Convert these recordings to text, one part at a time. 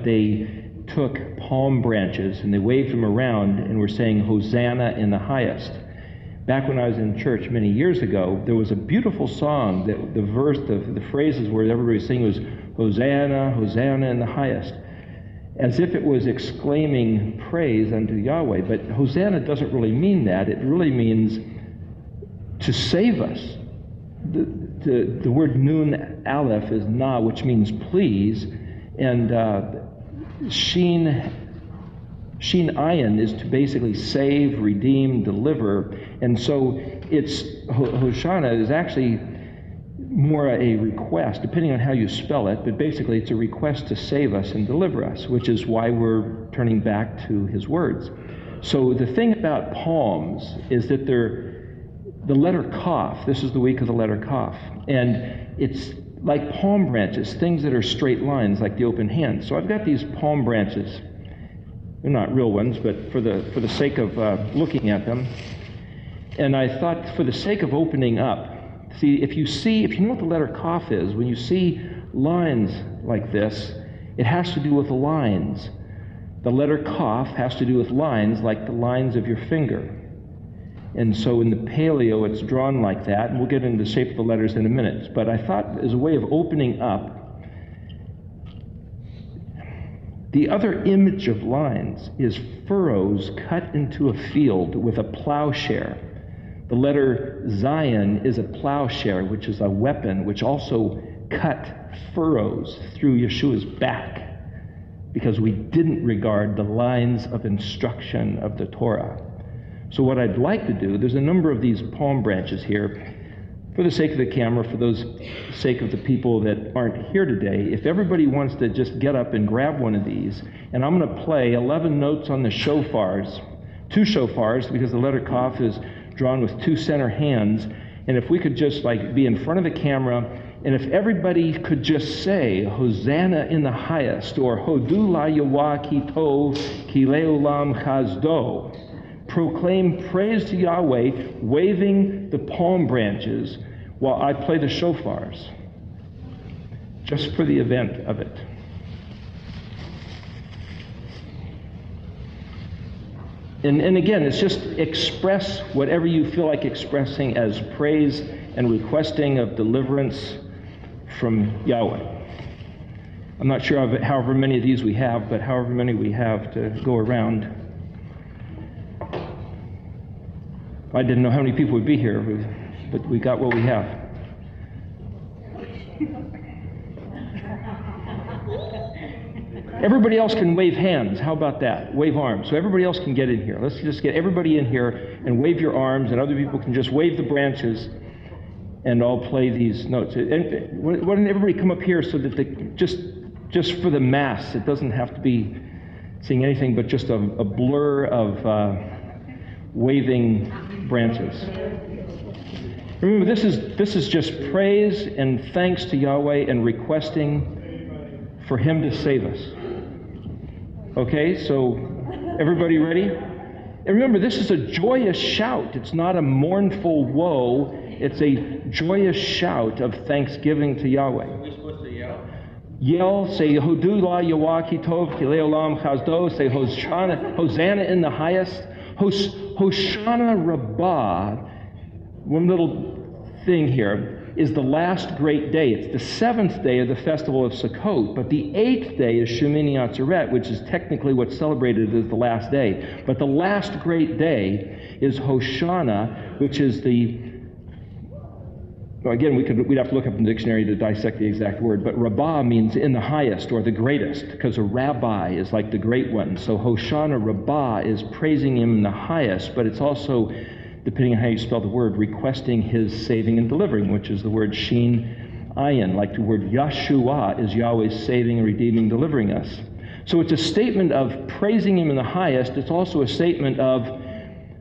but they took palm branches and they waved them around and were saying, Hosanna in the highest. Back when I was in church many years ago, there was a beautiful song that the verse, the phrases where everybody was singing was, Hosanna, Hosanna in the highest, as if it was exclaiming praise unto Yahweh. But Hosanna doesn't really mean that. It really means to save us. The word nun aleph is na, which means please, and Shin ayin is to basically save, redeem, deliver. And so it's Hosanna is actually more a request, depending on how you spell it, but basically it's a request to save us and deliver us, which is why we're turning back to his words. So the thing about palms is that they're the letter Kaf. This is the week of the letter Kaf. And it's like palm branches, things that are straight lines, like the open hand. So I've got these palm branches. They're not real ones, but for the sake of looking at them. And I thought, for the sake of opening up, see, if you know what the letter Kaf is, when you see lines like this, it has to do with lines. The letter Kaf has to do with lines like the lines of your finger. And so in the Paleo, it's drawn like that, and we'll get into the shape of the letters in a minute. But I thought, as a way of opening up, the other image of lines is furrows cut into a field with a plowshare. The letter Zion is a plowshare, which is a weapon which also cut furrows through Yeshua's back, because we didn't regard the lines of instruction of the Torah. So what I'd like to do, there's a number of these palm branches here. For the sake of the camera, for those sake of the people that aren't here today, if everybody wants to just get up and grab one of these, and I'm going to play 11 notes on the shofars, 2 shofars, because the letter Kaf is drawn with 2 center hands, and if we could just be in front of the camera, and if everybody could just say, Hosanna in the highest, or Hodu la Yahweh ki tov ki leolam chazdo, proclaim praise to Yahweh, waving the palm branches while I play the shofars, just for the event of it. And again, it's just express whatever you feel like expressing as praise and requesting of deliverance from Yahweh. I'm not sure of however many of these we have, but however many we have to go around. I didn't know how many people would be here, but we got what we have. Everybody else can wave hands. How about that? Wave arms. So everybody else can get in here. Let's just get everybody in here and wave your arms, and other people can just wave the branches, and I'll play these notes. And why don't everybody come up here so that they just for the mass, it doesn't have to be seeing anything but just a blur of waving branches. Remember, this is just praise and thanks to Yahweh and requesting for him to save us. Okay, so everybody ready? And remember, this is a joyous shout. It's not a mournful woe. It's a joyous shout of thanksgiving to Yahweh. Are we supposed to yell? Yell, say Hodu la Yahweh ki tov ki leolam chazdo, say Hosanna in the highest. Hoshana Rabbah, one little thing here, is the last great day. It's the 7th day of the festival of Sukkot, but the 8th day is Shemini Atzeret, which is technically what's celebrated as the last day. But the last great day is Hoshana, which is again, we'd have to look up in the dictionary to dissect the exact word, but Rabbah means in the highest or the greatest, because a rabbi is like the great one. So Hoshana Rabbah is praising him in the highest, but it's also, depending on how you spell the word, requesting his saving and delivering, which is the word Shin Ayin, like the word Yeshua is Yahweh's saving, redeeming, delivering us. So it's a statement of praising him in the highest. It's also a statement of,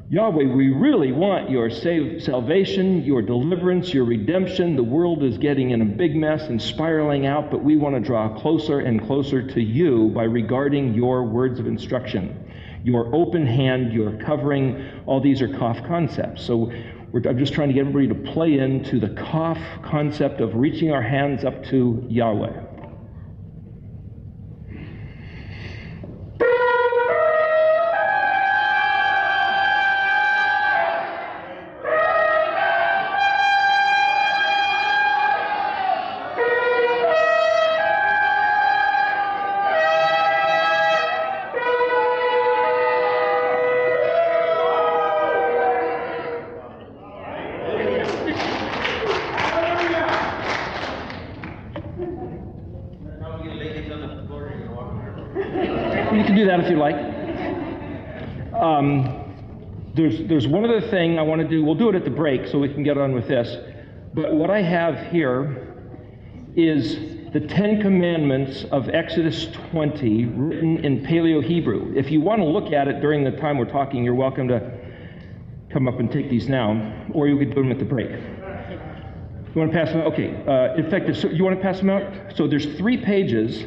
Yahweh, we really want your salvation, your deliverance, your redemption. The world is getting in a big mess and spiraling out, but we want to draw closer and closer to you by regarding your words of instruction. Your open hand, your covering, all these are Kaf concepts. So I'm just trying to get everybody to play into the Kaf concept of reaching our hands up to Yahweh. You can do that if you like. There's one other thing I want to do. We'll do it at the break so we can get on with this. But what I have here is the 10 Commandments of Exodus 20 written in Paleo Hebrew. If you want to look at it during the time we're talking, you're welcome to come up and take these now, or you could do them at the break. You want to pass them out? Okay. In fact, so you want to pass them out? So there's 3 pages.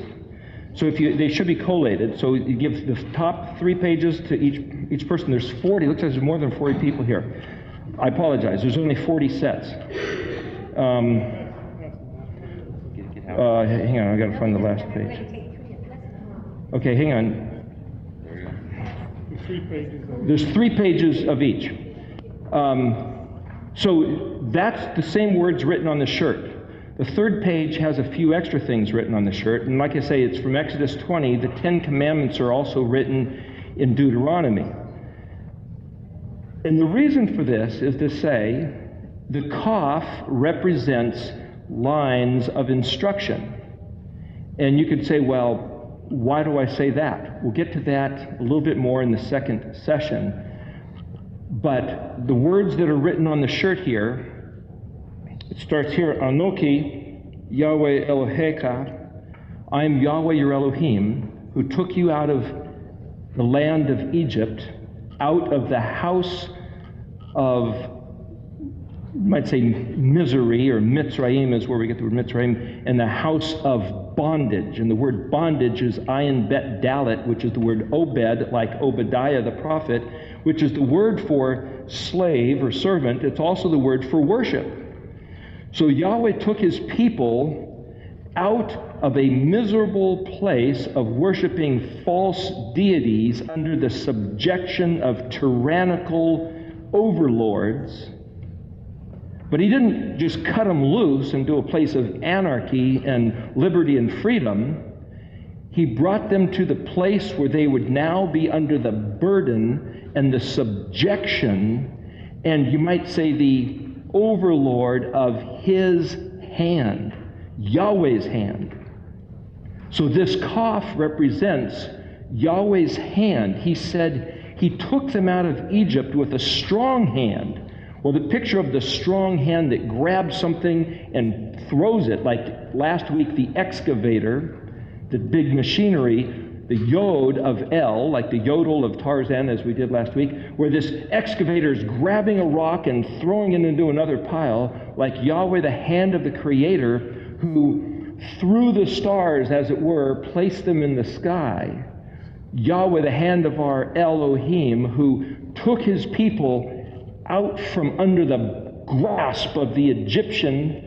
So they should be collated. So you give the top 3 pages to each person. There's 40. It looks like there's more than 40 people here. I apologize. There's only 40 sets. Hang on. I got to find the last page. Okay, hang on. There's 3 pages of each. So that's the same words written on the shirt. The 3rd page has a few extra things written on the shirt, and like I say, it's from Exodus 20. The 10 Commandments are also written in Deuteronomy. And the reason for this is to say the Kaf represents lines of instruction. And you could say, well, why do I say that? We'll get to that a little bit more in the second session. But the words that are written on the shirt here, it starts here, Anoki, Yahweh Elohecha, I am Yahweh your Elohim, who took you out of the land of Egypt, out of the house of, you might say, misery, or Mitzrayim is where we get the word Mitzrayim, and the house of bondage. And the word bondage is Ayin Bet Dalet, which is the word Obed, like Obadiah the prophet, which is the word for slave or servant. It's also the word for worship. So Yahweh took his people out of a miserable place of worshiping false deities under the subjection of tyrannical overlords. But he didn't just cut them loose into a place of anarchy and liberty and freedom. He brought them to the place where they would now be under the burden and the subjection, and you might say the overlord of his hand, Yahweh's hand. So this Kaf represents Yahweh's hand. He said he took them out of Egypt with a strong hand. Well, the picture of the strong hand that grabs something and throws it, like last week the excavator, the big machinery, the yod of El, like the yodel of Tarzan as we did last week, where this excavator is grabbing a rock and throwing it into another pile, like Yahweh, the hand of the Creator, who through the stars, as it were, placed them in the sky. Yahweh, the hand of our Elohim, who took his people out from under the grasp of the Egyptian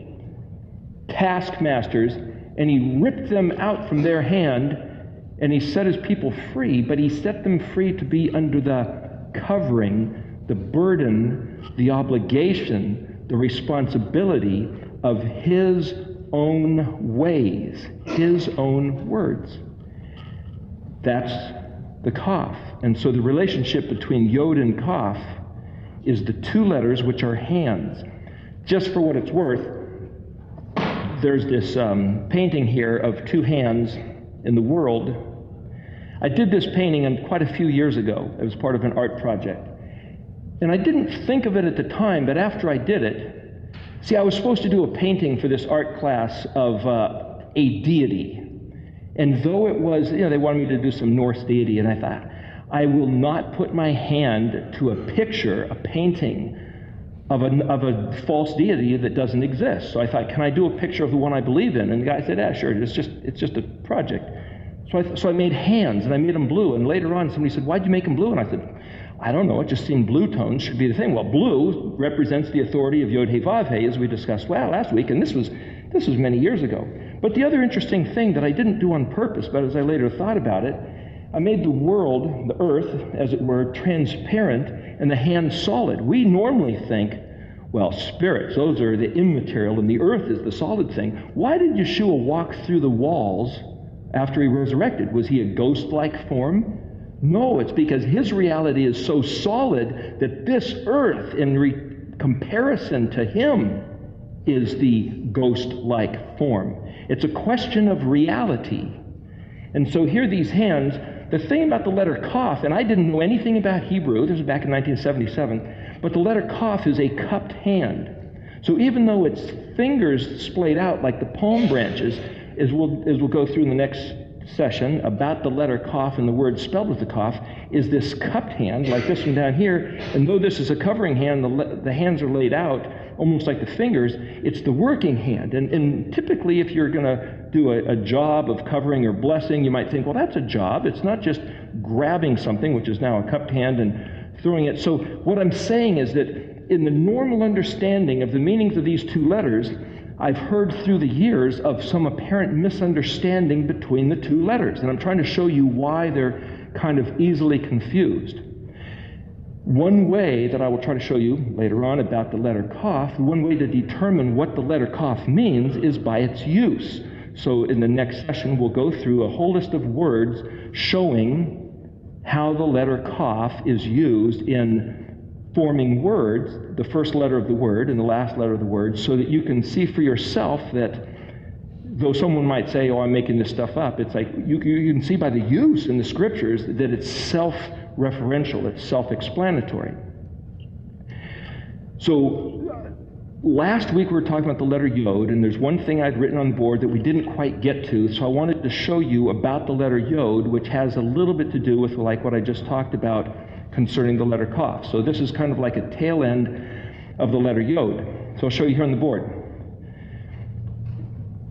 taskmasters, and he ripped them out from their hand, and he set his people free, but he set them free to be under the covering, the burden, the obligation, the responsibility of his own ways, his own words. That's the Kaf. And so the relationship between Yod and Kaf is the 2 letters, which are hands. Just for what it's worth, there's this painting here of 2 hands in the world. I did this painting quite a few years ago. It was part of an art project. And I didn't think of it at the time, but after I did it, see, I was supposed to do a painting for this art class of a deity. And though it was, they wanted me to do some Norse deity, and I thought, I will not put my hand to a picture, a painting of a false deity that doesn't exist. So I thought, can I do a picture of the one I believe in? And the guy said, yeah, sure, it's just a project. So I made hands, and I made them blue. And later on, somebody said, why'd you make them blue? And I said, I don't know. It just seemed blue tones should be the thing. Well, blue represents the authority of Yod He Vav He, as we discussed last week, and this was many years ago. But the other interesting thing that I didn't do on purpose, but as I later thought about it, I made the world, the earth, as it were, transparent and the hand solid. We normally think, well, spirits, those are the immaterial, and the earth is the solid thing. Why did Yeshua walk through the walls after he resurrected? Was he a ghost-like form? No, it's because his reality is so solid that this earth, in comparison to him, is the ghost-like form. It's a question of reality. And so here these hands, the thing about the letter Kaf, and I didn't know anything about Hebrew, this was back in 1977, but the letter Kaf is a cupped hand. So even though its fingers splayed out like the palm branches, as we'll go through in the next session about the letter Kaf and the word spelled with the Kaf, is this cupped hand, like this one down here, and though this is a covering hand, the hands are laid out almost like the fingers, it's the working hand. And typically if you're going to do a job of covering or blessing, you might think, well, that's a job. It's not just grabbing something, which is now a cupped hand, and throwing it. So what I'm saying is that in the normal understanding of the meanings of these two letters, I've heard through the years of some apparent misunderstanding between the two letters, and I'm trying to show you why they're kind of easily confused. One way that I will try to show you later on about the letter Kaf, one way to determine what the letter Kaf means is by its use. So in the next session, we'll go through a whole list of words showing how the letter Kaf is used in forming words, the first letter of the word and the last letter of the word, so that you can see for yourself that though someone might say, oh, I'm making this stuff up, it's like you can see by the use in the scriptures that it's self-referential, it's self-explanatory. So last week we were talking about the letter Yod, and there's one thing I'd written on the board that we didn't quite get to, so I wanted to show you about the letter Yod, which has a little bit to do with like what I just talked about concerning the letter Kaf. So this is kind of like a tail end of the letter Yod. So I'll show you here on the board.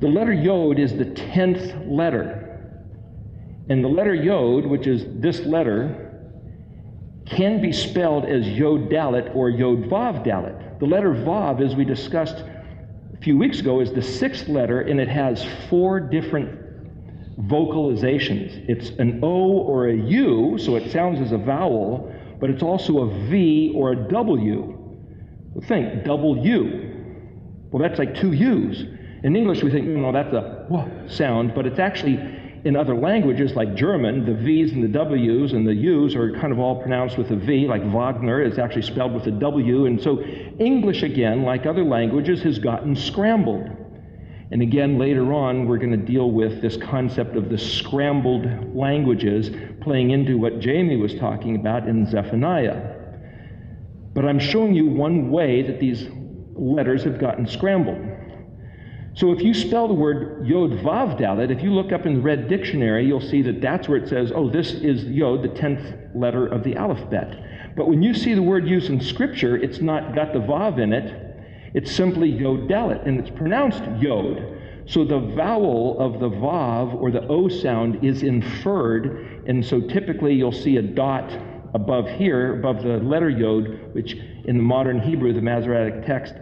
The letter Yod is the 10th letter. And the letter Yod, which is this letter, can be spelled as Yod Dalet or Yod Vav Dalet. The letter Vav, as we discussed a few weeks ago, is the 6th letter, and it has 4 different vocalizations. It's an O or a U, so it sounds as a vowel, but it's also a V or a W. Well, think, double U. Well, that's like 2 U's. In English, we think, no, that's a W sound, but it's actually, in other languages like German, the V's and the W's and the U's are kind of all pronounced with a V, like Wagner is actually spelled with a W, and so English, again, like other languages, has gotten scrambled. And again, later on, we're going to deal with this concept of the scrambled languages playing into what Jamie was talking about in Zephaniah. But I'm showing you one way that these letters have gotten scrambled. So if you spell the word Yod Vav Dalet, if you look up in the Red Dictionary, you'll see that that's where it says, oh, this is Yod, the 10th letter of the alphabet. But when you see the word used in Scripture, it's not got the Vav in it. It's simply Yod Dalet, and it's pronounced Yod. So the vowel of the Vav or the O sound is inferred, and so typically you'll see a dot above here, above the letter Yod, which in the modern Hebrew, the Masoretic text,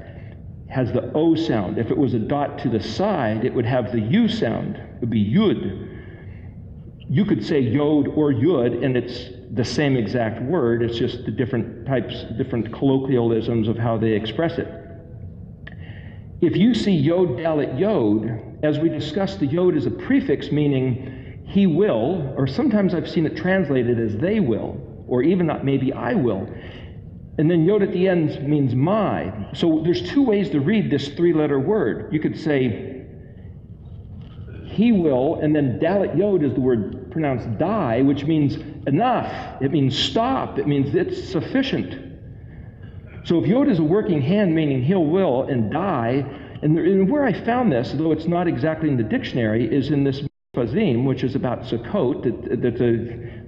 has the O sound. If it was a dot to the side, it would have the U sound. It would be Yud. You could say Yod or Yud, and it's the same exact word. It's just the different types, different colloquialisms of how they express it. If you see Yod Dalet Yod, as we discussed, the Yod is a prefix meaning he will, or sometimes I've seen it translated as they will, or even not maybe I will. And then Yod at the end means my. So there's 2 ways to read this 3-letter word. You could say he will, and then Dalet Yod is the word pronounced die, which means enough. It means stop. It means it's sufficient. So if Yod is a working hand, meaning he'll will, and die, and where I found this, though it's not exactly in the dictionary, is in this Fazim, which is about Sukkot,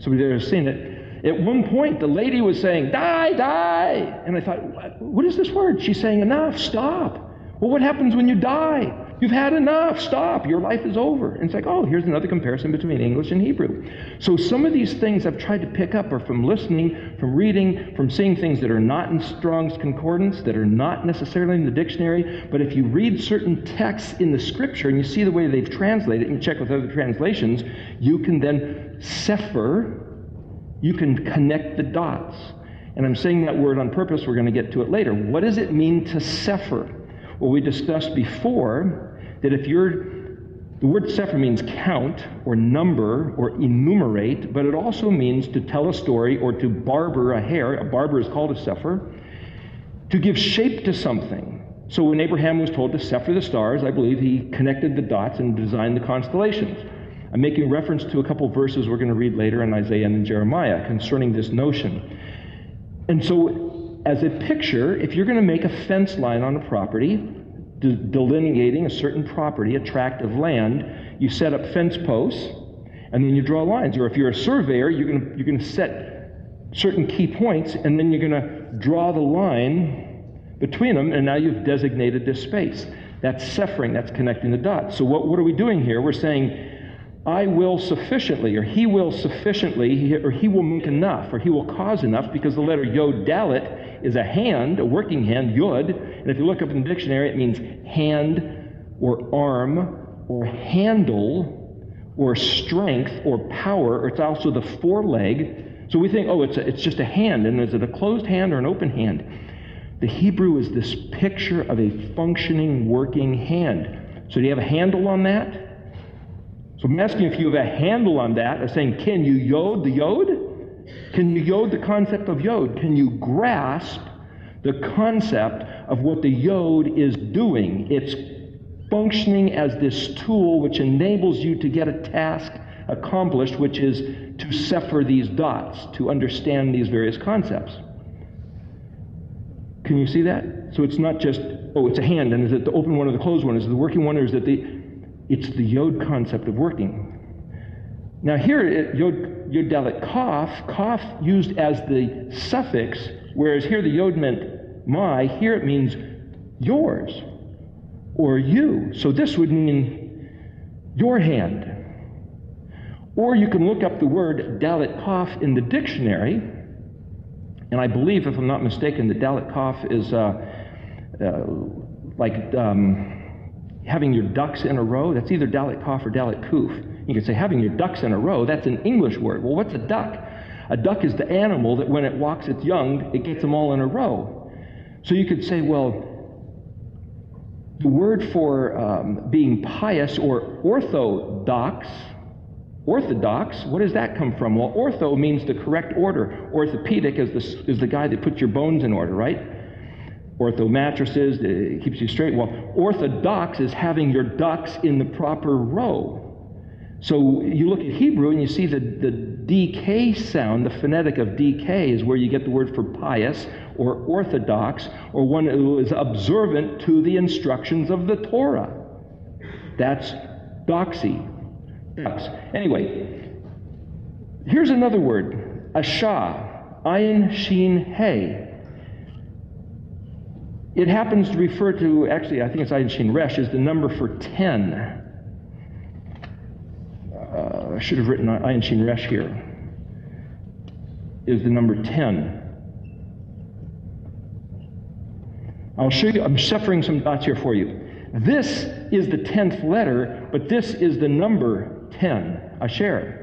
somebody there has seen it. At one point, the lady was saying, die, die! And I thought, what is this word? She's saying, enough, stop. Well, what happens when you die? You've had enough, stop, your life is over. And it's like, oh, here's another comparison between English and Hebrew. So some of these things I've tried to pick up are from listening, from reading, from seeing things that are not in Strong's Concordance, that are not necessarily in the dictionary. But if you read certain texts in the Scripture and you see the way they've translated it, and you check with other translations, you can then sepher, you can connect the dots. And I'm saying that word on purpose, we're going to get to it later. What does it mean to sepher? Well, we discussed before that if the word sefer means count or number or enumerate, but it also means to tell a story or to barber a hair. A barber is called a sefer. To give shape to something. So when Abraham was told to sefer the stars, I believe he connected the dots and designed the constellations. I'm making reference to a couple verses we're going to read later in Isaiah and in Jeremiah concerning this notion. And so, as a picture, if you're going to make a fence line on a property, delineating a certain property, a tract of land, you set up fence posts, and then you draw lines. Or if you're a surveyor, you're going to set certain key points, and then you're going to draw the line between them, and now you've designated this space. That's severing, that's connecting the dots. So what are we doing here? We're saying, I will sufficiently, or he will sufficiently, or he will make enough, or he will cause enough, because the letter Yod Dalet is a hand, a working hand, Yod, and if you look up in the dictionary, it means hand, or arm, or handle, or strength, or power, or it's also the foreleg. So we think, oh, it's just a hand, and is it a closed hand or an open hand? The Hebrew is this picture of a functioning, working hand. So do you have a handle on that? So I'm asking if you have a handle on that. I'm saying, can you yod the yod? Can you yod the concept of yod? Can you grasp the concept of what the yod is doing? It's functioning as this tool which enables you to get a task accomplished, which is to sepher these dots, to understand these various concepts. Can you see that? So it's not just, oh, it's a hand, and is it the open one or the closed one? Is it the working one, or is it it's the Yod concept of working? Now here, Yod Dalet Kaf used as the suffix, whereas here the Yod meant my, here it means yours, or you. So this would mean your hand. Or you can look up the word Dalet Kaf in the dictionary, and I believe, if I'm not mistaken, that Dalet Kaf is like having your ducks in a row. That's either Dalet Kaf or Dalet Kuf. You could say having your ducks in a row, that's an English word. Well, what's a duck? A duck is the animal that when it walks its young, it gets them all in a row. So you could say, well, the word for being pious or orthodox, what does that come from? Well, ortho means the correct order. Orthopedic is the guy that puts your bones in order, right? Ortho mattresses, it keeps you straight. Well, orthodox is having your ducks in the proper row. So you look at Hebrew and you see the DK sound, the phonetic of DK is where you get the word for pious or orthodox, or one who is observant to the instructions of the Torah. That's doxy. Anyway, here's another word, ashah, ayin, shin, hey. It happens to refer to, actually, I think it's ayin, shin, resh, is the number for 10. I should have written ayin, shin, resh here. Is the number 10. I'll show you, I'm severing some dots here for you. This is the 10th letter, but this is the number 10, Asher.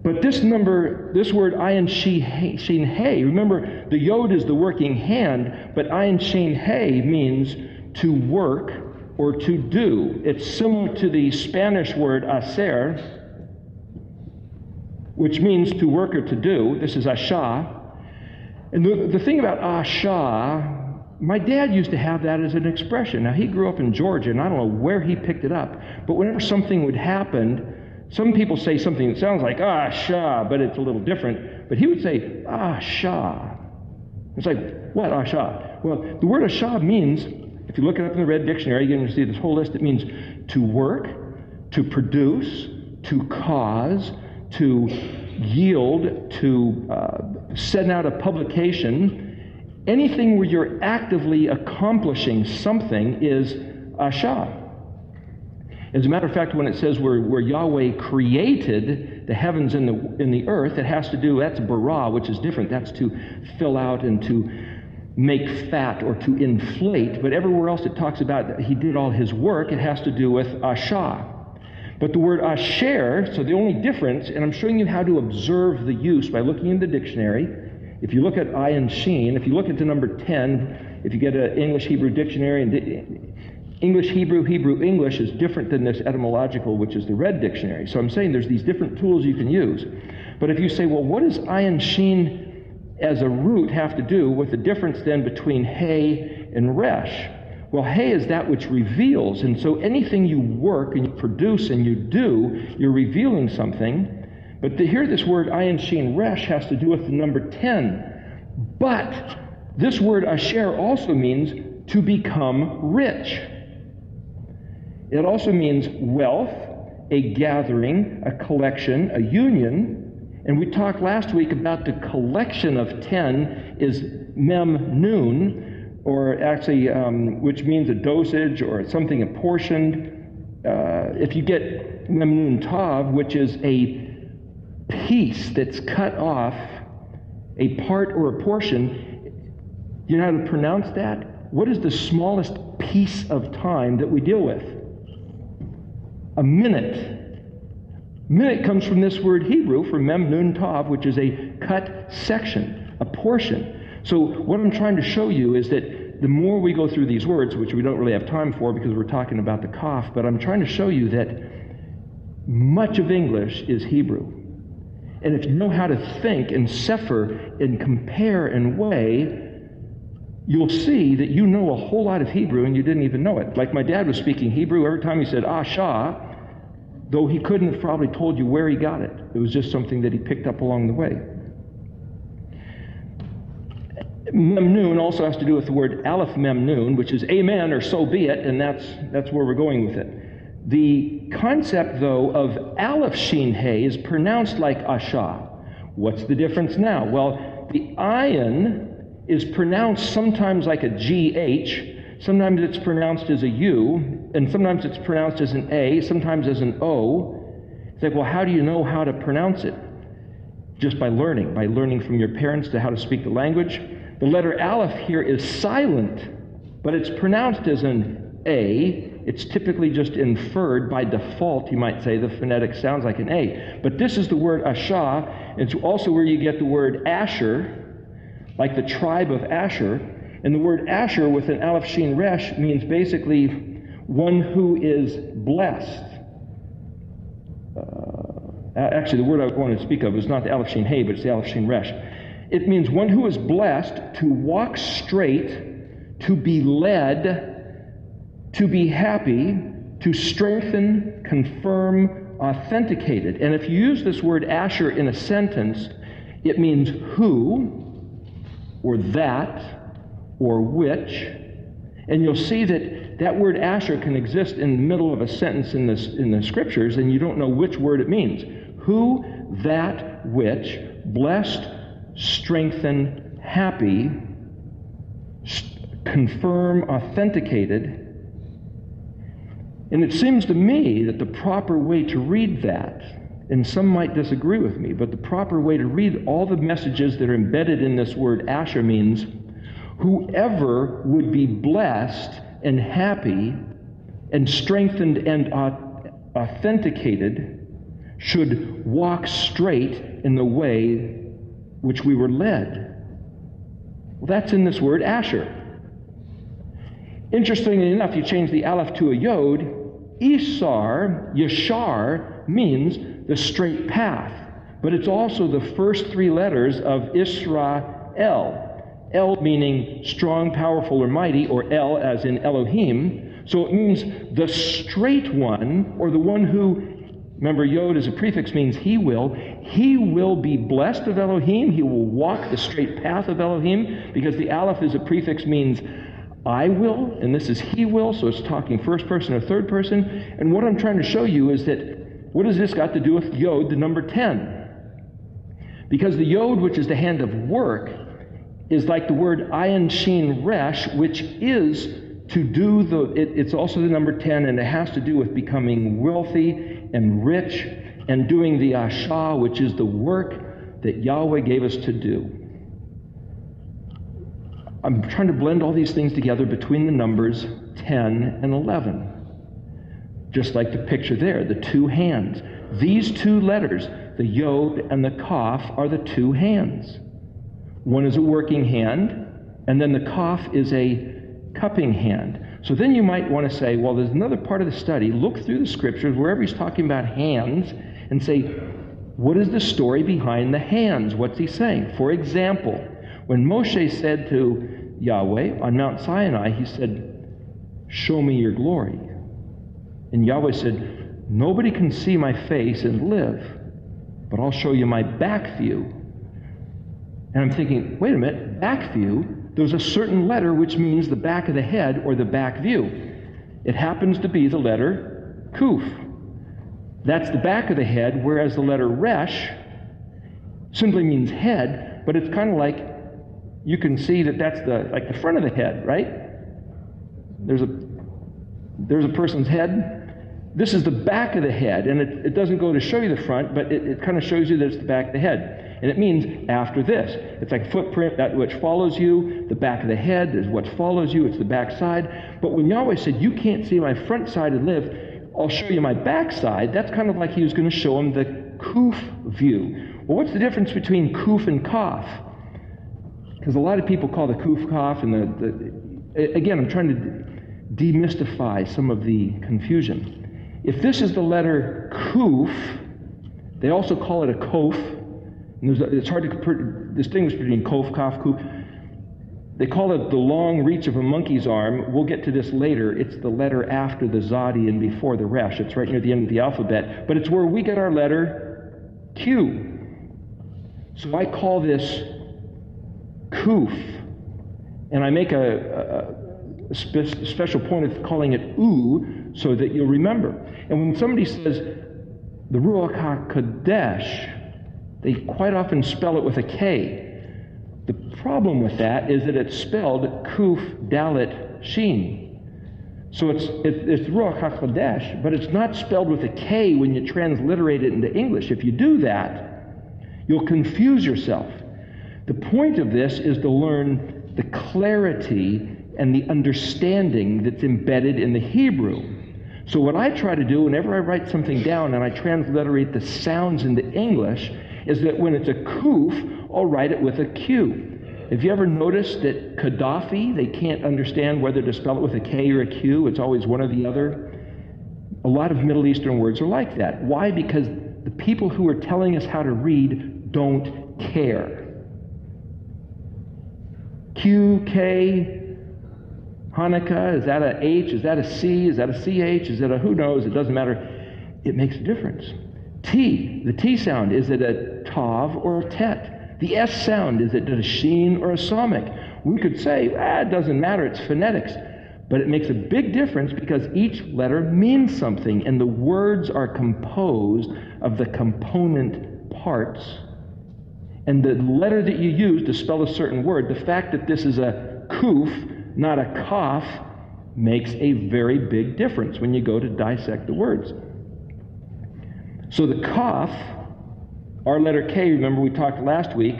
But this number, this word ayin shin hey, remember the yod is the working hand, but ayin shin hey means to work or to do. It's similar to the Spanish word hacer, which means to work or to do. This is asha. And the thing about asha, my dad used to have that as an expression. Now, he grew up in Georgia, and I don't know where he picked it up, but whenever something would happen, some people say something that sounds like asha, but it's a little different. But he would say asha. It's like, what asha? Well, the word asha means, if you look it up in the Red Dictionary, you're going to see this whole list. It means to work, to produce, to cause, to yield, to send out a publication. Anything where you're actively accomplishing something is asha. As a matter of fact, when it says where Yahweh created the heavens and the earth, it has to do, that's bara, which is different. That's to fill out and to make fat or to inflate. But everywhere else it talks about that he did all his work, it has to do with asha. But the word asher, so the only difference, and I'm showing you how to observe the use by looking in the dictionary. If you look at ayin shin, if you look at the number 10, if you get an English Hebrew dictionary, and English Hebrew, Hebrew English is different than this etymological, which is the Red Dictionary. So I'm saying there's these different tools you can use. But if you say, well, what does ayin shin as a root have to do with the difference then between hey and resh? Well, He is that which reveals, and so anything you work and you produce and you do, you're revealing something. But here this word ayin shin resh has to do with the number 10. But this word asher also means to become rich. It also means wealth, a gathering, a collection, a union. And we talked last week about the collection of 10 is mem nun, or actually, which means a dosage or something apportioned. If you get mem nun tav, which is a piece that's cut off, a part or a portion, you know how to pronounce that? What is the smallest piece of time that we deal with? A minute. Minute comes from this word Hebrew for mem nun tav, which is a cut section, a portion. So what I'm trying to show you is that the more we go through these words, which we don't really have time for because we're talking about the kaf, but I'm trying to show you that much of English is Hebrew. And if you know how to think and sefer and compare and weigh, you'll see that you know a whole lot of Hebrew and you didn't even know it. Like my dad was speaking Hebrew, every time he said Asha, though he couldn't have probably told you where he got it. It was just something that he picked up along the way. Mem nun also has to do with the word aleph mem nun, which is amen or so be it, and that's where we're going with it. The concept, though, of aleph shin he is pronounced like asha. What's the difference now? Well, the ayin is pronounced sometimes like a GH, sometimes it's pronounced as a U, and sometimes it's pronounced as an A, sometimes as an O. It's like, well, how do you know how to pronounce it? Just by learning from your parents to how to speak the language. The letter aleph here is silent, but it's pronounced as an A. It's typically just inferred by default, you might say. The phonetic sounds like an A. But this is the word Asha. It's also where you get the word Asher, like the tribe of Asher. And the word Asher with an aleph shin resh means basically one who is blessed. Actually, the word I want to speak of is not the aleph shin hey, but it's the aleph shin resh. It means one who is blessed to walk straight, to be led, to be happy, to strengthen, confirm, authenticated. And if you use this word Asher in a sentence, it means who, or that, or which. And you'll see that that word Asher can exist in the middle of a sentence in the scriptures, and you don't know which word it means. Who, that, which, blessed, strengthen, happy, confirm, authenticated. And it seems to me that the proper way to read that, and some might disagree with me, but the proper way to read all the messages that are embedded in this word Asher means whoever would be blessed and happy and strengthened and authenticated should walk straight in the way which we were led. Well, that's in this word Asher. Interestingly enough, you change the aleph to a yod. Isar, Yashar, means the straight path, but it's also the first three letters of Israel. El meaning strong, powerful, or mighty, or El as in Elohim. So it means the straight one, or the one who, remember yod as a prefix means he will be blessed of Elohim, he will walk the straight path of Elohim, because the aleph as a prefix means I will, and this is he will, so it's talking first person or third person. And what I'm trying to show you is that, what has this got to do with yod, the number 10? Because the yod, which is the hand of work, is like the word ayin shin resh, which is to do it's also the number 10, and it has to do with becoming wealthy and rich and doing the asha, which is the work that Yahweh gave us to do. I'm trying to blend all these things together between the numbers 10 and 11. Just like the picture there, the two hands. These two letters, the yod and the kaf, are the two hands. One is a working hand, and then the kaf is a cupping hand. So then you might want to say, well, there's another part of the study. Look through the scriptures, wherever he's talking about hands, and say, what is the story behind the hands? What's he saying? For example, when Moshe said to Yahweh on Mount Sinai, he said, show me your glory. And Yahweh said, nobody can see my face and live, but I'll show you my back view. And I'm thinking, wait a minute, back view? There's a certain letter which means the back of the head or the back view. It happens to be the letter Kuf. That's the back of the head, whereas the letter Resh simply means head, but it's kind of like, you can see that that's the front of the head, right? There's a person's head. This is the back of the head, and it doesn't go to show you the front, but it kind of shows you that it's the back of the head. And it means after this. It's like a footprint, that which follows you. The back of the head is what follows you. It's the back side. But when Yahweh said, you can't see my front side and live, I'll show you my back side, that's kind of like he was going to show him the Kuf view. Well, what's the difference between Kuf and Kaf? Because a lot of people call the Kuf Kaf, and again, I'm trying to demystify some of the confusion. If this is the letter Kuf, they also call it a Kof. And it's hard to distinguish between Kof, Kaf, Kuf. They call it the long reach of a monkey's arm. We'll get to this later. It's the letter after the Zadi and before the Resh. It's right near the end of the alphabet. But it's where we get our letter Q. So I call this Kuf. And I make a special point of calling it U so that you'll remember. And when somebody says the Ruach HaKodesh, they quite often spell it with a K. The problem with that is that it's spelled Kuf Dalet Shin. So it's Ruach HaKodesh, but it's not spelled with a K when you transliterate it into English. If you do that, you'll confuse yourself. The point of this is to learn the clarity and the understanding that's embedded in the Hebrew. So what I try to do whenever I write something down and I transliterate the sounds into English is that when it's a Kuf, I'll write it with a Q. Have you ever noticed that Gaddafi, they can't understand whether to spell it with a K or a Q? It's always one or the other. A lot of Middle Eastern words are like that. Why? Because the people who are telling us how to read don't care. Q, K, Hanukkah, is that a H? Is that a C? Is that a CH? Is that a who knows? It doesn't matter. It makes a difference. T, the T sound, is it a Tav or a Tet? The S sound, is it a Sheen or a Samik? We could say, it doesn't matter, it's phonetics. But it makes a big difference because each letter means something, and the words are composed of the component parts. And the letter that you use to spell a certain word, the fact that this is a Kuf, not a Kaf, makes a very big difference when you go to dissect the words. So the Kaf, our letter K, remember we talked last week,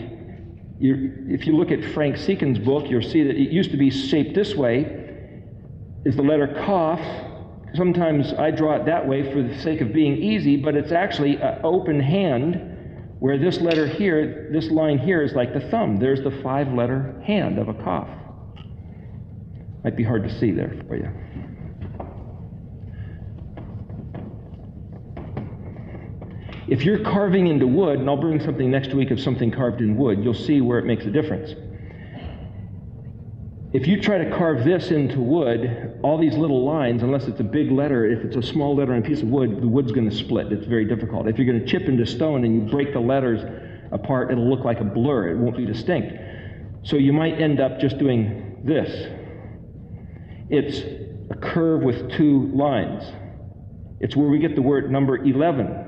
if you look at Frank Seekin's book, you'll see that it used to be shaped this way, is the letter Kaf. Sometimes I draw it that way for the sake of being easy, but it's actually an open hand, where this letter here, this line here is like the thumb. There's the 5-letter hand of a Kaf. Might be hard to see there for you. If you're carving into wood, and I'll bring something next week of something carved in wood, you'll see where it makes a difference. If you try to carve this into wood, all these little lines, unless it's a big letter, if it's a small letter on a piece of wood, the wood's going to split. It's very difficult. If you're going to chip into stone and you break the letters apart, it'll look like a blur. It won't be distinct. So you might end up just doing this. It's a curve with 2 lines. It's where we get the word number 11.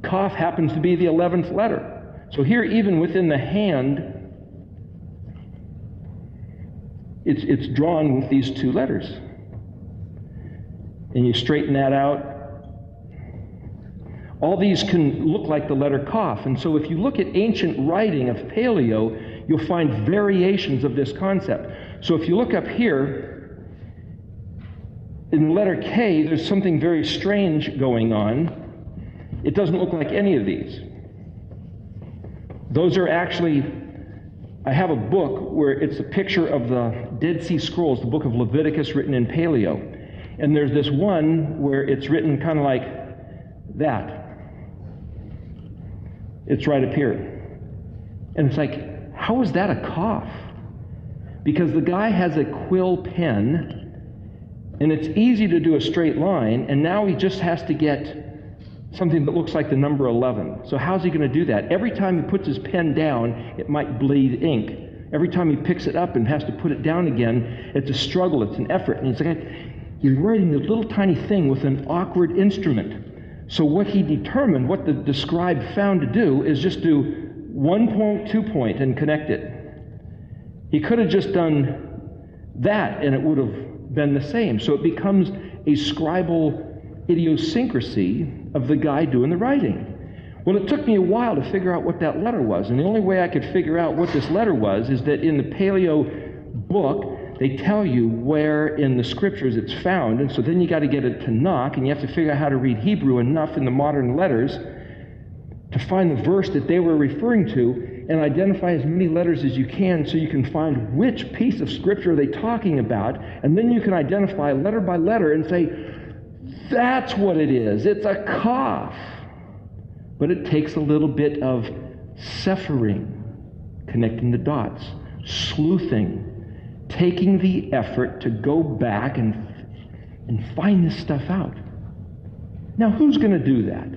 Kaf happens to be the 11th letter. So here, even within the hand, it's drawn with these 2 letters. And you straighten that out. All these can look like the letter Kaf. And so if you look at ancient writing of Paleo, you'll find variations of this concept. So if you look up here, in the letter K, there's something very strange going on. It doesn't look like any of these. Those are actually, I have a book where it's a picture of the Dead Sea Scrolls, the book of Leviticus written in Paleo. And there's this one where it's written kind of like that. It's right up here. And it's like, how is that a Kaf? Because the guy has a quill pen, And it's easy to do a straight line, and now he just has to get something that looks like the number 11. So how's he going to do that? Every time he puts his pen down, it might bleed ink. Every time he picks it up and has to put it down again, it's a struggle, it's an effort. And he's writing this little tiny thing with an awkward instrument. So what he determined, what the scribe found to do, is just do 1 point, 2 point, and connect it. He could have just done that, and it would have been the same. So it becomes a scribal idiosyncrasy of the guy doing the writing. Well, it took me a while to figure out what that letter was, and the only way I could figure out what this letter was is that in the Paleo book, they tell you where in the scriptures it's found, and so then you got to get it to Tanakh, and you have to figure out how to read Hebrew enough in the modern letters to find the verse that they were referring to and identify as many letters as you can so you can find which piece of scripture are they talking about, and then you can identify letter by letter and say, that's what it is. It's a kaf. But it takes a little bit of suffering, connecting the dots, sleuthing, taking the effort to go back and find this stuff out. Now, who's going to do that?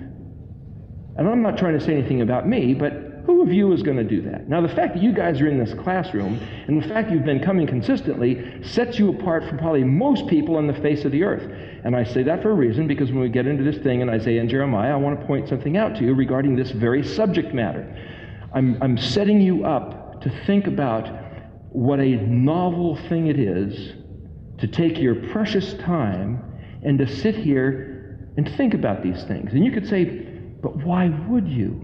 And I'm not trying to say anything about me, but who of you is going to do that? Now, the fact that you guys are in this classroom and the fact you've been coming consistently sets you apart from probably most people on the face of the earth. And I say that for a reason, because when we get into this thing in Isaiah and Jeremiah, I want to point something out to you regarding this very subject matter. I'm setting you up to think about what a novel thing it is to take your precious time and to sit here and think about these things. And you could say, but why would you?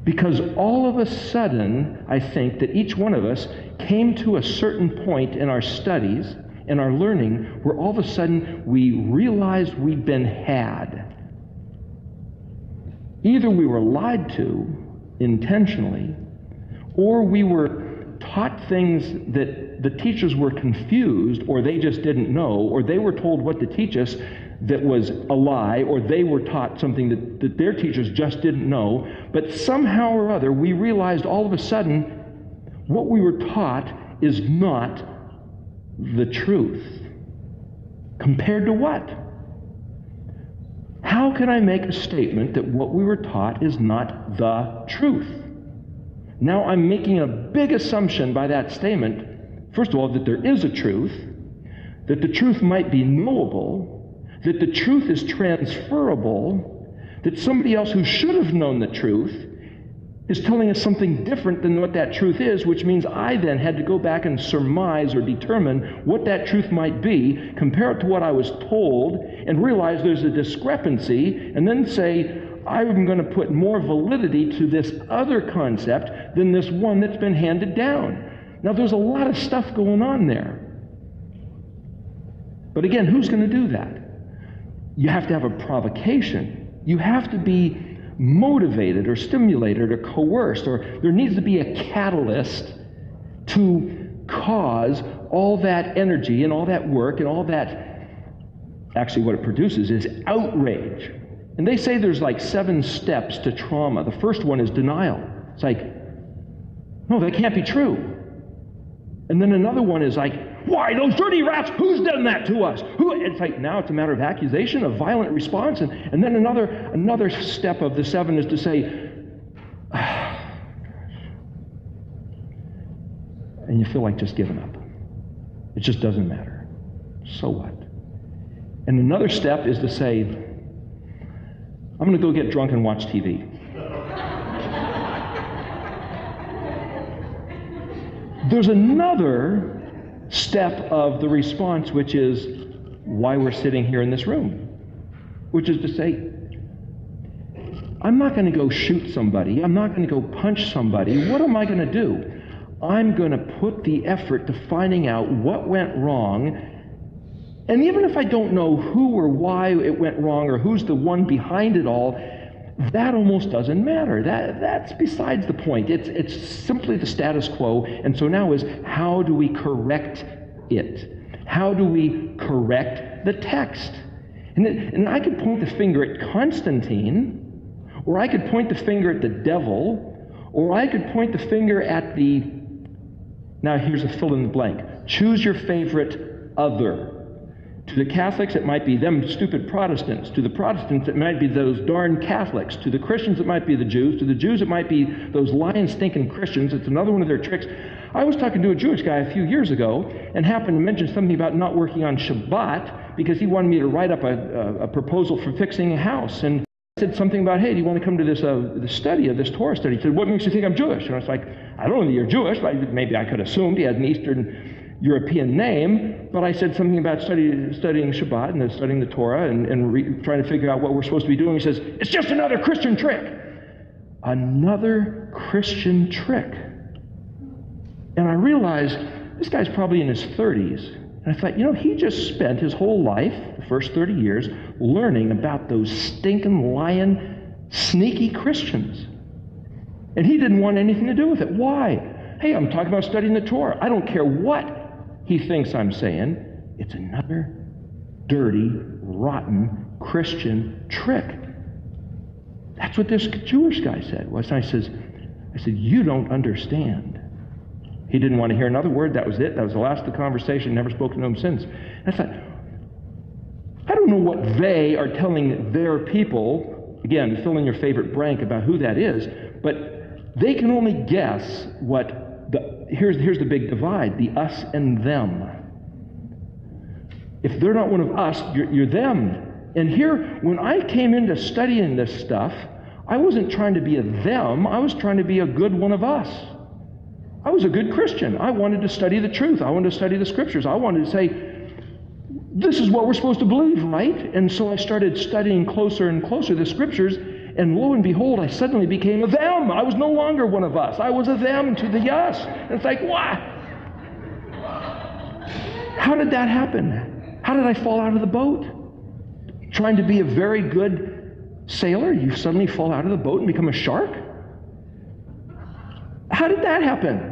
Because all of a sudden, I think that each one of us came to a certain point in our studies and our learning where all of a sudden we realized we'd been had. Either we were lied to intentionally, or we were taught things that the teachers were confused, or they just didn't know, or they were told what to teach us that was a lie, or they were taught something that their teachers just didn't know. But somehow or other, we realized all of a sudden what we were taught is not the truth. Compared to what? How can I make a statement that what we were taught is not the truth? Now I'm making a big assumption by that statement, first of all, that there is a truth, that the truth might be knowable, that the truth is transferable, that somebody else who should have known the truth is telling us something different than what that truth is, which means I then had to go back and surmise or determine what that truth might be, compare it to what I was told, and realize there's a discrepancy, and then say, I'm going to put more validity to this other concept than this one that's been handed down. Now, there's a lot of stuff going on there. But again, who's going to do that? You have to have a provocation. You have to be motivated or stimulated or coerced, or there needs to be a catalyst to cause all that energy and all that work and all that. Actually, what it produces is outrage. And they say there's like 7 steps to trauma. The first one is denial. It's like, no, that can't be true. And then another one is like, why, those dirty rats, who's done that to us? Who? It's like, now it's a matter of accusation, of violent response. And then another step of the 7 is to say, and you feel like just giving up. It just doesn't matter. So what? And another step is to say, I'm going to go get drunk and watch TV. There's another step of the response, which is why we're sitting here in this room, which is to say, I'm not going to go shoot somebody. I'm not going to go punch somebody. What am I going to do? I'm going to put the effort to finding out what went wrong. And even if I don't know who or why it went wrong or who's the one behind it all, that almost doesn't matter. That's besides the point. It's simply the status quo. And so now is, how do we correct it? How do we correct the text? And I could point the finger at Constantine, or I could point the finger at the devil, or I could point the finger at the, now here's a fill in the blank. Choose your favorite other. To the Catholics, it might be them stupid Protestants. To the Protestants, it might be those darn Catholics. To the Christians, it might be the Jews. To the Jews, it might be those lying, stinking Christians. It's another one of their tricks. I was talking to a Jewish guy a few years ago and happened to mention something about not working on Shabbat because he wanted me to write up a proposal for fixing a house. And I said something about, hey, do you want to come to this study of this Torah study? He said, what makes you think I'm Jewish? And I was like, I don't know that you're Jewish. Maybe I could assume he had an Eastern European name, but I said something about studying Shabbat and studying the Torah and trying to figure out what we're supposed to be doing. He says, it's just another Christian trick. Another Christian trick. And I realized this guy's probably in his 30s. And I thought, he just spent his whole life, the first 30 years, learning about those stinking, lying, sneaky Christians. And he didn't want anything to do with it. Why? Hey, I'm talking about studying the Torah. I don't care what he thinks I'm saying. It's another dirty, rotten Christian trick. That's what this Jewish guy said. I said, you don't understand. He didn't want to hear another word. That was it. That was the last of the conversation. Never spoken to him since. And I thought, I don't know what they are telling their people. Again, fill in your favorite blank about who that is. But they can only guess what here's the big divide, the us and them. If they're not one of us, you're them. And here, when I came into studying this stuff, I wasn't trying to be a them. I was trying to be a good one of us. I was a good Christian. I wanted to study the truth. I wanted to study the scriptures. I wanted to say, this is what we're supposed to believe, right? And so I started studying closer and closer the scriptures, and lo and behold, I suddenly became a them. I was no longer one of us. I was a them to the us. And it's like, what? How did that happen? How did I fall out of the boat? Trying to be a very good sailor, you suddenly fall out of the boat and become a shark? How did that happen?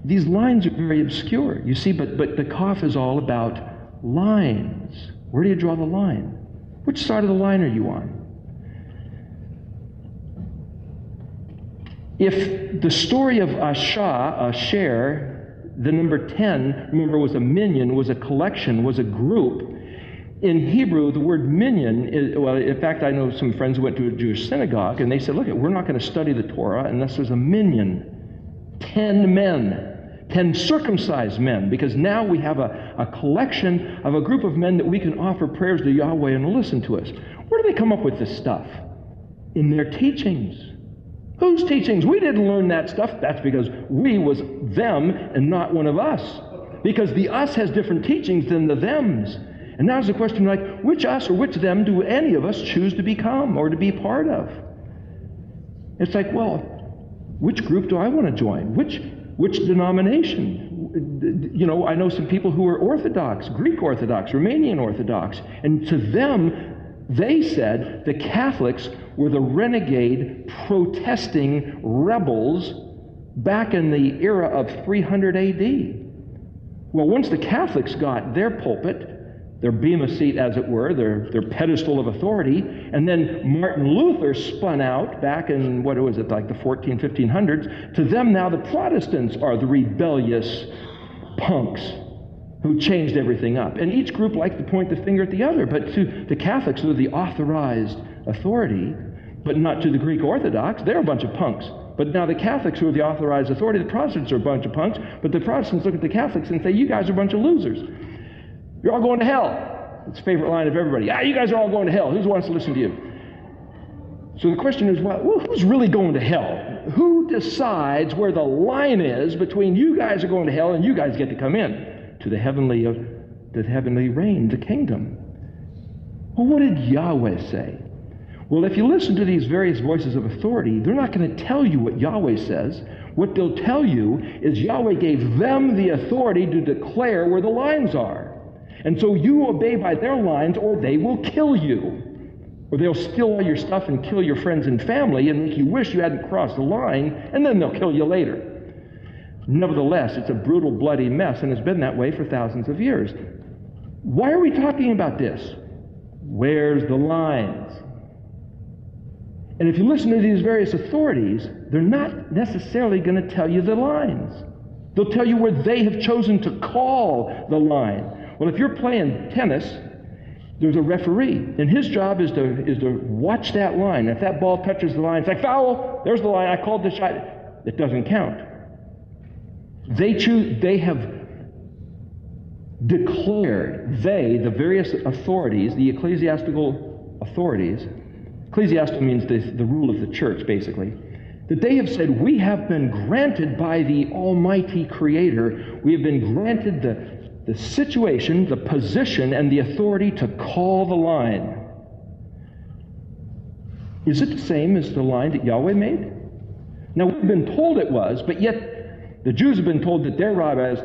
These lines are very obscure, you see, but the Kaf is all about lines. Where do you draw the line? Which side of the line are you on? If the story of Asher, the number 10, remember, was a minyan, was a collection, was a group. In Hebrew, the word minyan is, well, in fact, I know some friends who went to a Jewish synagogue, and they said, look, we're not going to study the Torah unless there's a minyan. 10 men, 10 circumcised men, because now we have a collection of a group of men that we can offer prayers to Yahweh and listen to us. Where do they come up with this stuff? In their teachings. Whose teachings? We didn't learn that stuff. That's because we was them and not one of us. Because the us has different teachings than the thems. And now there's a question like, which us or which them do any of us choose to become or to be part of? It's like, well, which group do I want to join? Which denomination? I know some people who are Orthodox, Greek Orthodox, Romanian Orthodox. And to them, they said the Catholics were the renegade, protesting rebels back in the era of 300 AD. Well, once the Catholics got their pulpit, their bema seat, as it were, their pedestal of authority, and then Martin Luther spun out back in, what was it, like the 1500s, to them now the Protestants are the rebellious punks who changed everything up. And each group likes to point the finger at the other, but to the Catholics, who are the authorized authority, but not to the Greek Orthodox. They're a bunch of punks. But now the Catholics, who are the authorized authority, the Protestants are a bunch of punks, but the Protestants look at the Catholics and say, you guys are a bunch of losers. You're all going to hell. It's a favorite line of everybody. You guys are all going to hell. Who wants to listen to you? So the question is, well, who's really going to hell? Who decides where the line is between you guys are going to hell and you guys get to come in to the heavenly reign, the kingdom? Well, what did Yahweh say? Well, if you listen to these various voices of authority, they're not going to tell you what Yahweh says. What they'll tell you is Yahweh gave them the authority to declare where the lines are. And so you obey by their lines, or they will kill you. Or they'll steal all your stuff and kill your friends and family and make you wish you hadn't crossed the line, and then they'll kill you later. Nevertheless, it's a brutal, bloody mess, and it's been that way for thousands of years. Why are we talking about this? Where's the lines? And if you listen to these various authorities, they're not necessarily going to tell you the lines. They'll tell you where they have chosen to call the line. Well, if you're playing tennis, there's a referee, and his job is to watch that line. If that ball touches the line, it's like, foul, there's the line, I called the shot. It doesn't count. They have declared, the various authorities, the ecclesiastical authorities, ecclesiastical means the rule of the church, basically, that they have said, we have been granted by the Almighty Creator, we have been granted the situation, the position, and the authority to call the line. Is it the same as the line that Yahweh made? Now, we've been told it was, but yet the Jews have been told that their rabbis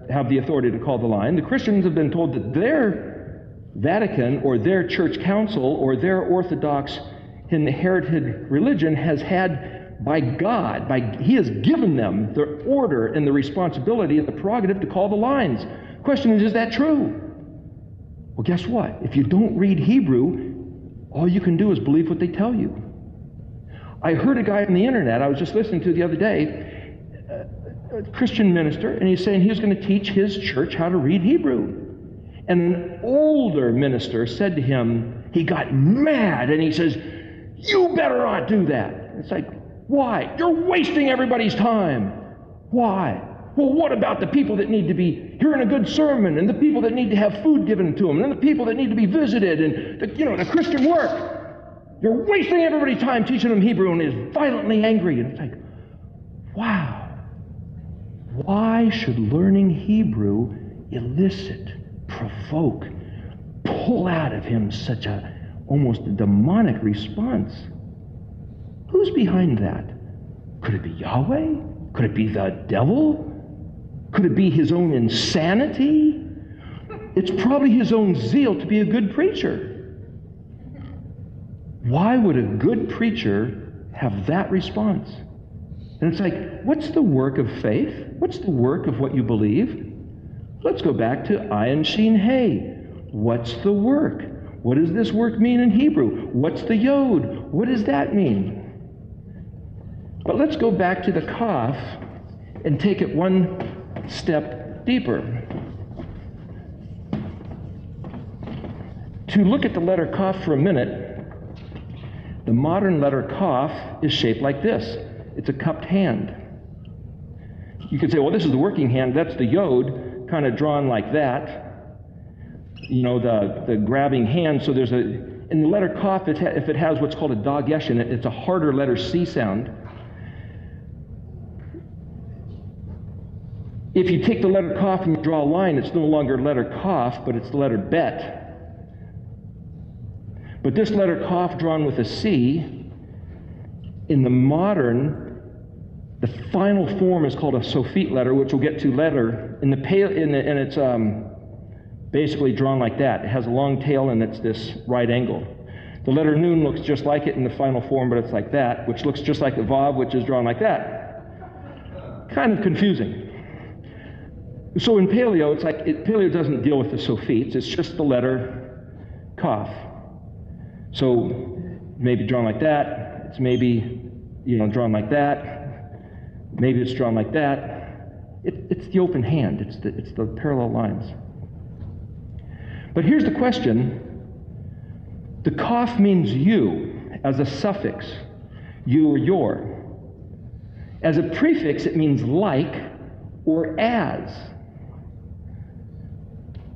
have the authority to call the line. The Christians have been told that their Vatican or their church council or their Orthodox inherited religion has had by God, He has given them the order and the responsibility and the prerogative to call the lines. The question is that true? Well, guess what? If you don't read Hebrew, all you can do is believe what they tell you. I heard a guy on the internet I was just listening to the other day, a Christian minister, and he's saying he was going to teach his church how to read Hebrew. And an older minister said to him, he got mad, and he says, you better not do that. It's like, why? You're wasting everybody's time. Why? Well, what about the people that need to be hearing a good sermon, and the people that need to have food given to them, and the people that need to be visited, and the Christian work? You're wasting everybody's time teaching them Hebrew, and is violently angry. And it's like, wow. Why should learning Hebrew elicit, provoke, pull out of him such almost a demonic response? Who's behind that? Could it be Yahweh? Could it be the devil? Could it be his own insanity? It's probably his own zeal to be a good preacher. Why would a good preacher have that response? And it's like, what's the work of faith? What's the work of what you believe? Let's go back to Ayin Shin Hey. What's the work? What does this work mean in Hebrew? What's the Yod? What does that mean? But let's go back to the Kaf and take it one step deeper. To look at the letter Kaf for a minute, the modern letter Kaf is shaped like this. It's a cupped hand. You could say, well, this is the working hand. That's the Yod, kind of drawn like that. The grabbing hand. So there's in the letter Kaf, if it has what's called a dagesh in it, it's a harder letter C sound. If you take the letter Kaf and you draw a line, it's no longer letter Kaf, but it's the letter Bet. But this letter Kaf drawn with a C, in the modern, the final form is called a Sophite letter, which we'll get to later. And it's basically drawn like that. It has a long tail and it's this right angle. The letter Nun looks just like it in the final form, but it's like that, which looks just like the Vav, which is drawn like that. Kind of confusing. So in Paleo, it's like Paleo doesn't deal with the Sophites. It's just the letter Kaf. So maybe drawn like that. It's maybe drawn like that. Maybe it's drawn like that. It's the open hand. It's the parallel lines. But here's the question. The Kaf means you as a suffix, you or your. As a prefix, it means like or as.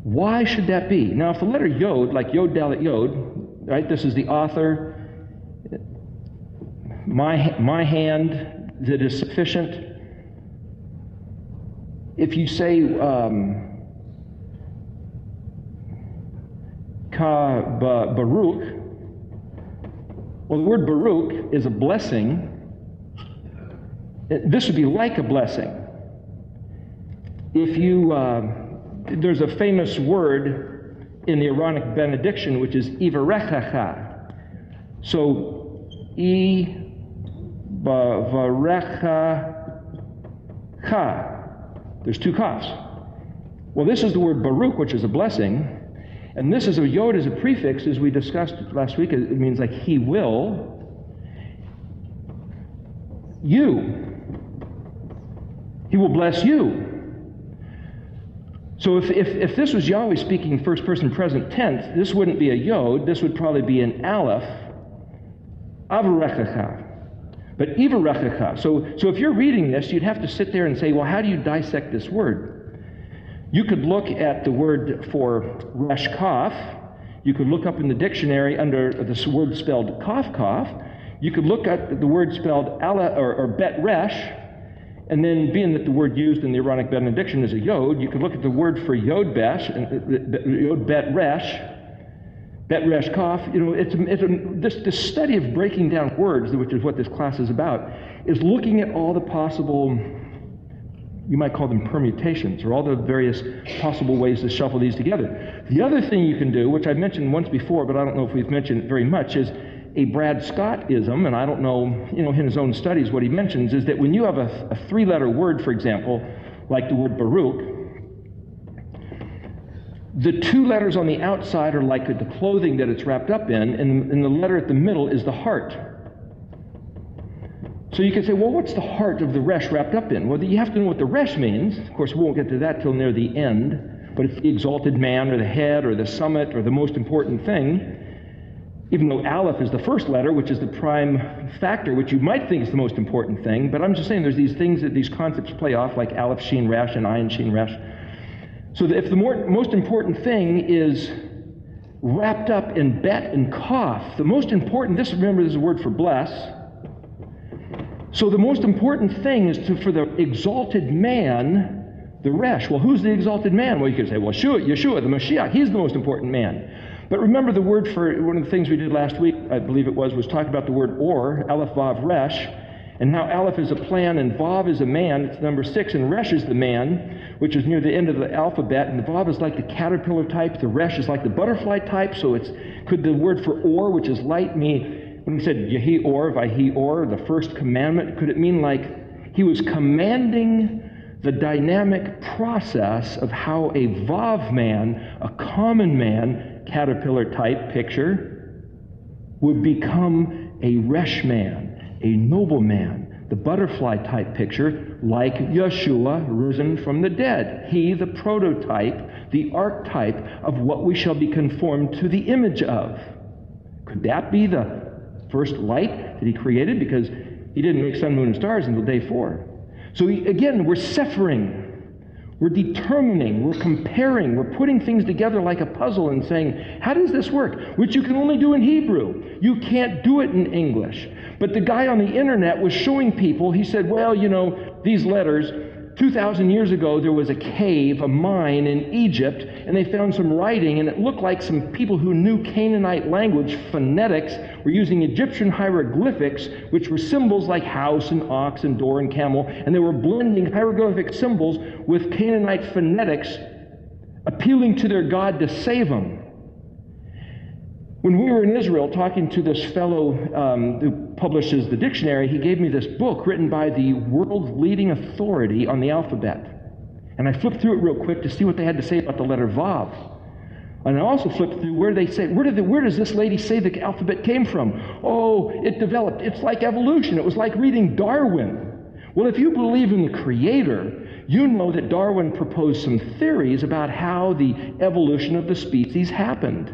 Why should that be? Now, if the letter Yod, like Yod Dalet Yod, right? This is the author. My hand that is sufficient. If you say Baruch, well, the word Baruch is a blessing. This would be like a blessing. If you there's a famous word in the Aaronic benediction, which is Ivarechacha. So, Ivarechacha. There's two Kafs. Well, this is the word Baruch, which is a blessing. And this is a Yod as a prefix, as we discussed last week. It means like he will. You. He will bless you. So if this was Yahweh speaking first person present tense, this wouldn't be a yod, this would probably be an aleph, avarechecha. But ivarechecha. So if you're reading this, you'd have to sit there and say, well, how do you dissect this word? You could look at the word for resh kaf. You could look up in the dictionary under this word spelled kaf kaf. You could look at the word spelled ala or bet resh. And then, being that the word used in the Aaronic benediction is a yod, you could look at the word for yod besh, yod bet resh kaf. You know, this study of breaking down words, which is what this class is about, is looking at all the possible, you might call them permutations, or all the various possible ways to shuffle these together. The other thing you can do, which I've mentioned once before, but I don't know if we've mentioned it very much, is a Brad Scott-ism, and I don't know, in his own studies what he mentions, is that when you have a three-letter word, for example, like the word Baruch, the two letters on the outside are like the clothing that it's wrapped up in, and the letter at the middle is the heart. So you can say, well, what's the heart of the resh wrapped up in? Well, you have to know what the resh means. Of course, we won't get to that till near the end, but it's the exalted man, or the head, or the summit, or the most important thing. Even though aleph is the first letter, which is the prime factor, which you might think is the most important thing, but I'm just saying there's these things that these concepts play off, like aleph shin resh and ayin shin resh. So that if the most important thing is wrapped up in bet and kaf, the most important, remember this is a word for bless. So the most important thing is for the exalted man, the resh. Well, who's the exalted man? Well, you could say, well, Yeshua, the Mashiach, he's the most important man. But remember the word for, one of the things we did last week, I believe it was talk about the word or, aleph, vav, resh, and how aleph is a plan and vav is a man, it's number 6, and resh is the man, which is near the end of the alphabet, and the vav is like the caterpillar type, the resh is like the butterfly type, so could the word for or, which is light, mean, when he said Yehi or, Vayhi or, the first commandment, could it mean like he was commanding the dynamic process of how a vav man, a common man, caterpillar type picture, would become a resh man, a noble man, the butterfly type picture, like Yeshua risen from the dead. He, the prototype, the archetype of what we shall be conformed to the image of. Could that be the first light that he created? Because he didn't make sun, moon, and stars until day 4. So again, we're separating. We're determining, we're comparing, we're putting things together like a puzzle and saying, how does this work? Which you can only do in Hebrew. You can't do it in English. But the guy on the internet was showing people, he said, well, these letters, 2,000 years ago, there was a cave, a mine in Egypt, and they found some writing, and it looked like some people who knew Canaanite language, phonetics, were using Egyptian hieroglyphics, which were symbols like house and ox and door and camel, and they were blending hieroglyphic symbols with Canaanite phonetics, appealing to their God to save them. When we were in Israel talking to this fellow who publishes the dictionary, he gave me this book written by the world's leading authority on the alphabet. And I flipped through it real quick to see what they had to say about the letter Vav. And I also flipped through where does this lady say the alphabet came from? Oh, it developed. It's like evolution. It was like reading Darwin. Well, if you believe in the Creator, you know that Darwin proposed some theories about how the evolution of the species happened.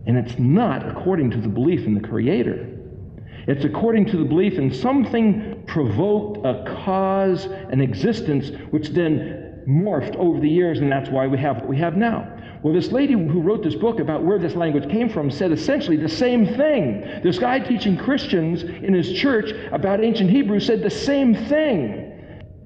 And it's not according to the belief in the Creator. It's according to the belief in something provoked a cause, an existence, which then morphed over the years, and that's why we have what we have now. Well, this lady who wrote this book about where this language came from said essentially the same thing. This guy teaching Christians in his church about ancient Hebrew said the same thing.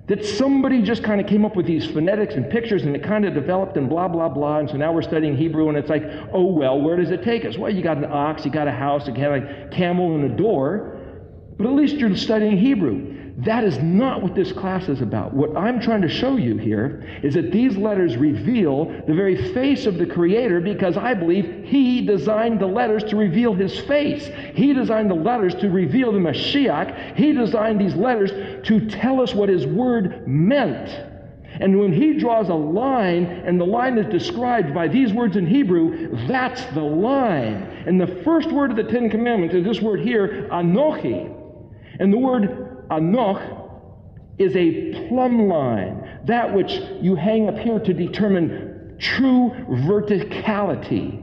That somebody just kind of came up with these phonetics and pictures, and it kind of developed and blah, blah, blah, and so now we're studying Hebrew, and it's like, oh, well, where does it take us? Well, you got an ox, you got a house, you got a camel and a door, but at least you're studying Hebrew. That is not what this class is about. What I'm trying to show you here is that these letters reveal the very face of the Creator, because I believe He designed the letters to reveal His face. He designed the letters to reveal the Mashiach. He designed these letters to tell us what His Word meant. And when He draws a line, and the line is described by these words in Hebrew, that's the line. And the first word of the Ten Commandments is this word here, Anochi. And the word Anoch is a plumb line. that which you hang up here to determine true verticality.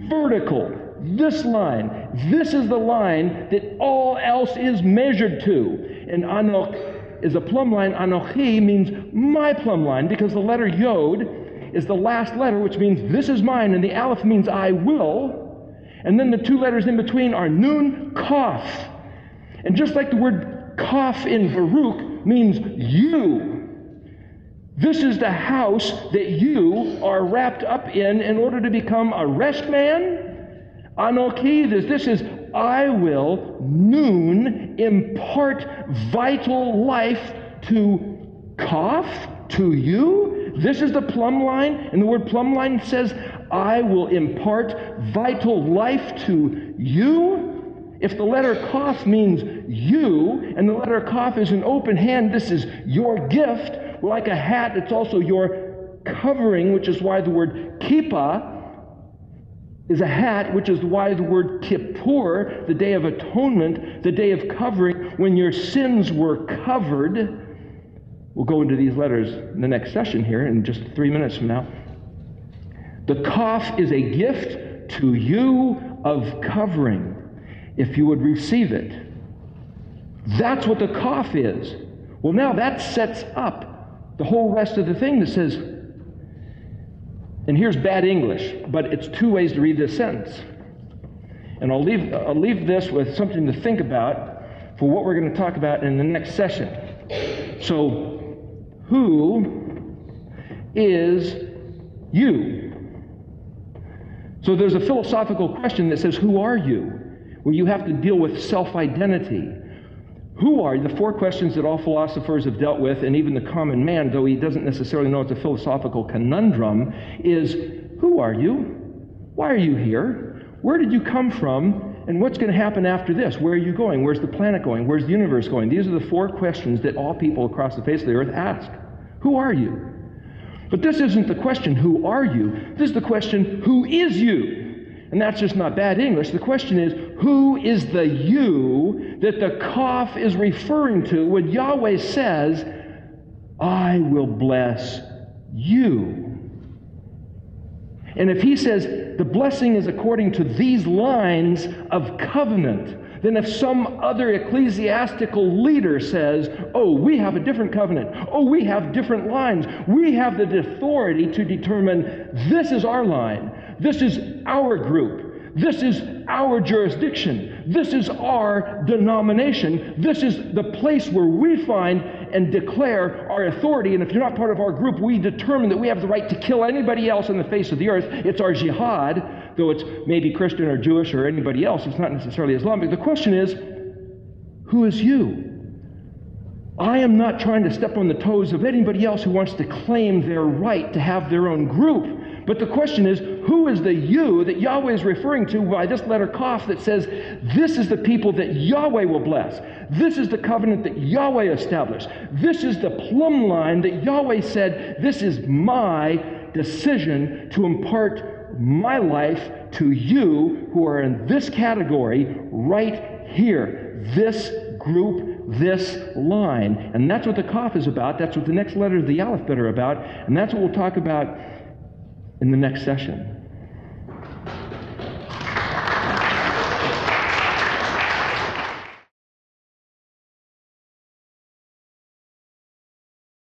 Vertical. This line. This is the line that all else is measured to. And Anok is a plumb line. Anochi means my plumb line, because the letter Yod is the last letter, which means this is mine, and the Aleph means I will. And then the two letters in between are Nun, Kaf. And just like the word Kaf in Baruch means you, this is the house that you are wrapped up in order to become a rest man. Anochi, this is I will, Nun, impart vital life to Kaf, to you. This is the plumb line, and the word plumb line says, I will impart vital life to you. If the letter Kaf means you, and the letter Kaf is an open hand, this is your gift. Like a hat, it's also your covering, which is why the word kippah is a hat, which is why the word Kippur, the Day of Atonement, the Day of Covering, when your sins were covered. We'll go into these letters in the next session here in just 3 minutes from now. The Kaf is a gift to you of covering, if you would receive it. That's what the Kaf is. Well, now that sets up the whole rest of the thing that says, and here's bad English, but it's two ways to read this sentence. And I'll leave this with something to think about for what we're going to talk about in the next session. So, who is you? So there's a philosophical question that says, who are you? Where you have to deal with self-identity. Who are you? The four questions that all philosophers have dealt with, and even the common man, though he doesn't necessarily know it's a philosophical conundrum, is who are you? Why are you here? Where did you come from? And what's going to happen after this? Where are you going? Where's the planet going? Where's the universe going? These are the four questions that all people across the face of the earth ask. Who are you? But this isn't the question, who are you? This is the question, who is you? And that's just not bad English. The question is, who is the you that the Kaf is referring to when Yahweh says, I will bless you? And if he says the blessing is according to these lines of covenant, then if some other ecclesiastical leader says, oh, we have a different covenant, oh, we have different lines, we have the authority to determine this is our line, this is our group, this is our jurisdiction, this is our denomination, this is the place where we find and declare our authority, and if you're not part of our group, we determine that we have the right to kill anybody else on the face of the earth. It's our jihad, though it's maybe Christian or Jewish or anybody else. It's not necessarily Islamic. The question is, who is you? I am not trying to step on the toes of anybody else who wants to claim their right to have their own group. But the question is, who is the you that Yahweh is referring to by this letter Kaf that says, this is the people that Yahweh will bless. This is the covenant that Yahweh established. This is the plumb line that Yahweh said, this is my decision to impart my life to you who are in this category right here. This group, this line. And that's what the Kaf is about. That's what the next letter of the Aleph are about. And that's what we'll talk about in the next session.